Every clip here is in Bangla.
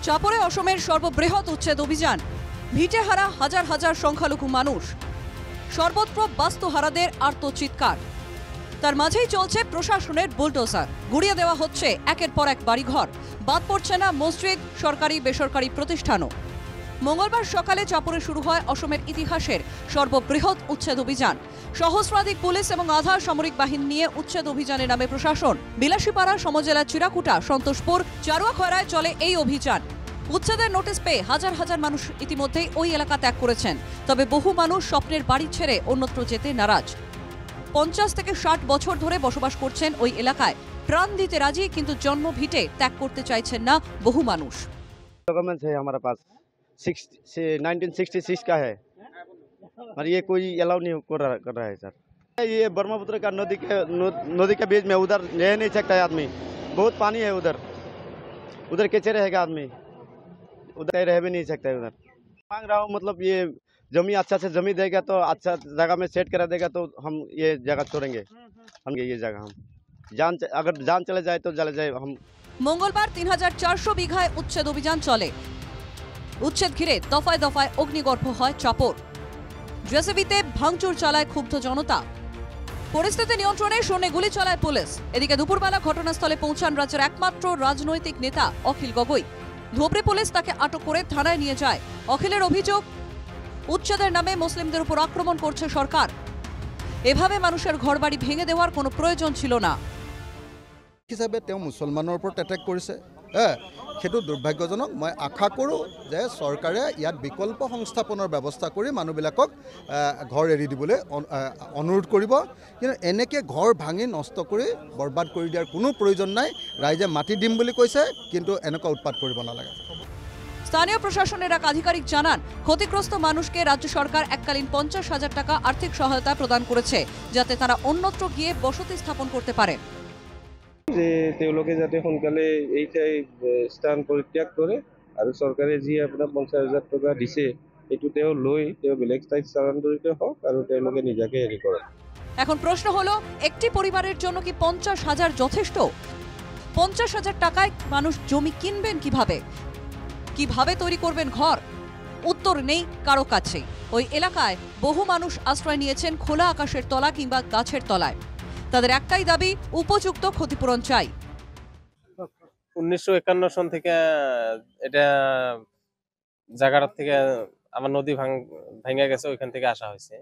চাপড়ে অসমের সর্ববৃহৎ উচ্ছেদ অভিযান। ভিটেহারা হাজার হাজার সংখ্যালঘু মানুষ, সর্বত্র বাস্তুহারাদের আর্তচিৎকার। তার মাঝেই চলছে প্রশাসনের বুলডোজার। গুড়িয়ে দেওয়া হচ্ছে একের পর এক বাড়িঘর, বাদ পড়ছে না মসজিদ, সরকারি বেসরকারি প্রতিষ্ঠানও। মঙ্গলবার সকালে চাপড়ে শুরু হয় অসমের ইতিহাসের সর্ববৃহৎ উচ্ছেদ অভিযান। সহস্রাধিক পুলিশ এবং আধা সামরিক বাহিনী নিয়ে উচ্ছেদ অভিযানে নামে প্রশাসন। বিলাসীপাড়া, সমজেলা চিরাকুটা, সন্তোষপুর, চারুয়াখয়রায় চলে এই অভিযান। উচ্ছেদের নোটিশ পেয়ে হাজার হাজার মানুষ ইতিমধ্যেই ওই এলাকা ত্যাগ করেছেন। তবে বহু মানুষ স্বপ্নের বাড়ি ছেড়ে অন্যত্র যেতে নারাজ। 50 থেকে 60 বছর ধরে বসবাস করছেন ওই এলাকায়। প্রাণ দিতে রাজি, কিন্তু জন্ম ভিটে ত্যাগ করতে চাইছেন না বহু মানুষ। डॉक्यूमेंट्स है हमारे पास 1966 का है और ये कोई अलाउ नहीं कर रहा है सर। ये ब्रह्मपुत्र का नदी के बीच में उधर रह नहीं सकता है आदमी, बहुत पानी है उधर, उधर कैसे रहेगा आदमी, उधर रह भी नहीं सकता है उधर। मांग रहा हूँ मतलब ये जमीन अच्छा से जमीन देगा तो अच्छा जगह में सेट करा देगा तो हम ये जगह छोड़ेंगे, हम ये जगह हम अगर जान चले जाए तो चले जाए हम। মঙ্গলবার 3400 বিঘায় উচ্ছেদ অভিযান চলে। উচ্ছেদ ঘিরে দফায় দফায় অগ্নিগর্ভ হয় চাপড়। জেসিবিতে ভাঙচুর চালায় ক্ষুব্ধ জনতা। পরিস্থিতি নিয়ন্ত্রণে শূন্যে গুলি চালায় পুলিশ। এদিকে দুপুরবেলা ঘটনাস্থলে পৌঁছান রাজ্যের একমাত্র রাজনৈতিক নেতা অখিল গগৈ। ধুবড়ী পুলিশ তাকে আটক করে থানায় নিয়ে যায়। অখিলের অভিযোগ, উচ্ছেদের নামে মুসলিমদের উপর আক্রমণ করছে সরকার। এভাবে মানুষের ঘরবাড়ি ভেঙে দেওয়ার কোনো প্রয়োজন ছিল না। হিচাপে তেওঁ মুছলমানৰ ওপৰত এটেক কৰিছে, সেইটো দুৰ্ভাগ্যজনক। মই আশা কৰোঁ যে চৰকাৰে ইয়াত বিকল্প সংস্থাপনৰ ব্যৱস্থা কৰি মানুহবিলাকক ঘৰ এৰি দিবলৈ অনুৰোধ কৰিব। কিন্তু এনেকৈ ঘৰ ভাঙি নষ্ট কৰি বৰবাদ কৰি দিয়াৰ কোনো প্ৰয়োজন নাই। ৰাইজে মাটি দিম বুলি কৈছে, কিন্তু এনেকুৱা উৎপাত কৰিব নালাগে। স্থানীয় প্রশাসনের এক আধিকারিক জানান, ক্ষতিগ্রস্ত মানুষকে রাজ্য সরকার এককালীন 50,000 টাকা আর্থিক সহায়তা প্রদান করেছে, যাতে তারা অন্যত্র গিয়ে বসতি স্থাপন করতে পারে। যে তেওঁলোকে যাতে সোনকালে এই ঠাই স্থান পৰিত্যাগ কৰে আৰু চৰকাৰে যি আপোনাৰ 50,000 টকা দিছে সেইটো তেওঁ লৈ তেওঁ বেলেগ ঠাইত স্থানান্তৰিত হওক আৰু তেওঁলোকে নিজাকে হেৰি কৰক। এখন প্রশ্ন হলো, একটি পরিবারের জন্য কি 50,000 যথেষ্ট? 50,000 টাকায় মানুষ জমি কিনবেন কিভাবে? কিভাবে তৈরি করবেন ঘর? উত্তর নেই কারো কাছেই। ওই এলাকায় বহু মানুষ আশ্রয় নিয়েছেন খোলা আকাশের তলা কিংবা গাছের তলায়। তাদের একটাই দাবি, উপযুক্ত ক্ষতিপূরণ চাই। 1951 সন থেকে এটা জায়গাটা থেকে আমার নদী ভেঙে গেছে, ওইখান থেকে আসা হয়েছে।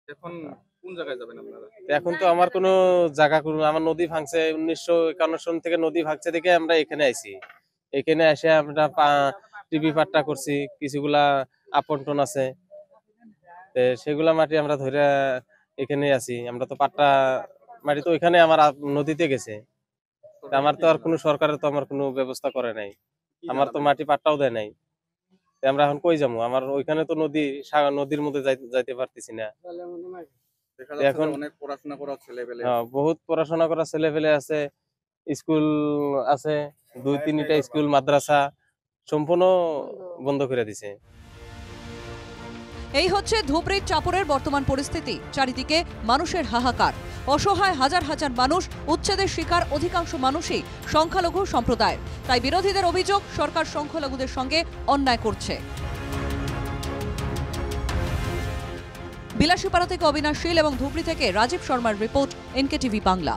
এখন কোন জায়গায় যাবেন আপনারা? এখন তো আমার কোনো জায়গা, আমার নদী ভাঙছে 1951 সন থেকে নদী ভাঙছে দেখে আমরা এখানে আইছি। এখানে এসে আমরা টিভি পাট্টা করছি, কিছুগুলা আপন্টন আছে, সেগুলা মাটি আমরা ধরে এখানে আছি। আমরা তো পাট্টা মাটি তো ওইখানে আমার নদীতে গেছে, আমার তো আর কোনো সরকারের তো আমার কোনো ব্যবস্থা করে নাই, আমার তো মাটি পাট্টাও দেয় নাই। আমরা এখন কই যাবো? আমার ওইখানে তো নদীর মধ্যে যাইতে পারতেছি না। এখন অনেক পড়াশোনা করা ছেলেপেলে, বহুত পড়াশোনা করা ছেলেপেলে আছে, স্কুল আছে, 2-3টা স্কুল মাদ্রাসা সম্পূর্ণ বন্ধ করে দিছে। এই হচ্ছে ধুবড়ীর চাপড়ের বর্তমান পরিস্থিতি। চারিদিকে মানুষের হাহাকার। অসহায় হাজার হাজার মানুষ, উচ্ছেদের শিকার অধিকাংশ মানুষই সংখ্যালঘু সম্প্রদায়ের। তাই বিরোধীদের অভিযোগ, সরকার সংখ্যালঘুদের সঙ্গে অন্যায় করছে। বিলাসীপাড়া থেকে অবিনাশ শীল এবং ধুবড়ী থেকে রাজীব শর্মার রিপোর্ট, NKTV বাংলা।